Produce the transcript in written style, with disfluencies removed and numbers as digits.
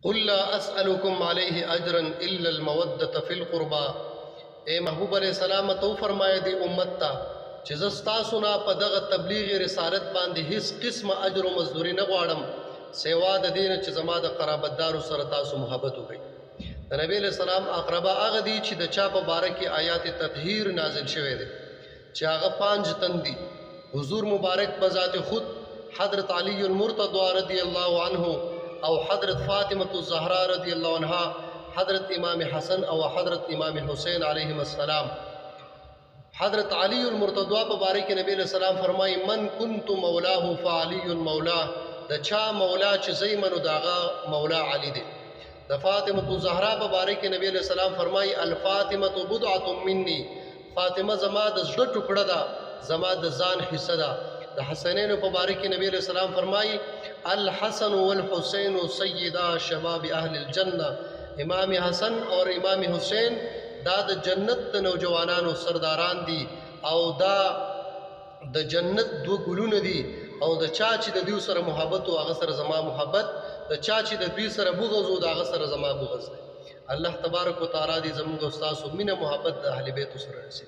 قل لا اسألكم علیہ اجرا الا المودة فی القربى. اے محبوب علیہ السلام تو فرمایا دی امت تا چې زستا سنا په دغه تبلیغ رسالت باندې هیڅ قسم اجر او مزدوری نه غواړم سوا د دین چې زما د قرابتدارو سره تاسو محبت وکړي. د نبی علیہ السلام اقربا هغه دي چې د چا په باره کې آیات تطهیر نازل شوه دي چې هغه 5 تن دي. حضور مبارک بذات خود حضرت علی المرتضی رضی الله عنه او حضرت فاطمة الزهراء رضی اللہ عنہ، حضرت امام حسن او حضرت امام حسین علیہم السلام. حضرت علی المرتضی په باره کې نبی علیہ السلام فرمایي من كنت مولاه فعلی مولاه، د چا مولا چې زی منو داغه مولا علی دی. د فاطمة الزهراء په باره کې نبی علیہ السلام فرمایي الفاطمة بضعة مني، فاطمه زما د زړه ټوکړه ده، زما د ځان حصہ ده. د حسنین په باره کې نبی علیہ السلام فرمایي الحسن والحسین سیدا شباب اهل الجنه، امام حسن اور امام حسین دا د جنت د نوجوانانو سرداران دي او دا د جنت دو ګلونه دي او د چا چې د دوی سره محبت او هغه سره زما محبت، د چا چې د دوی سره بغض او هغه سره زما بغض دی. الله تبارک وتعالى دې زموږ استاد او مینه محبت د اهل بیت سره رسي.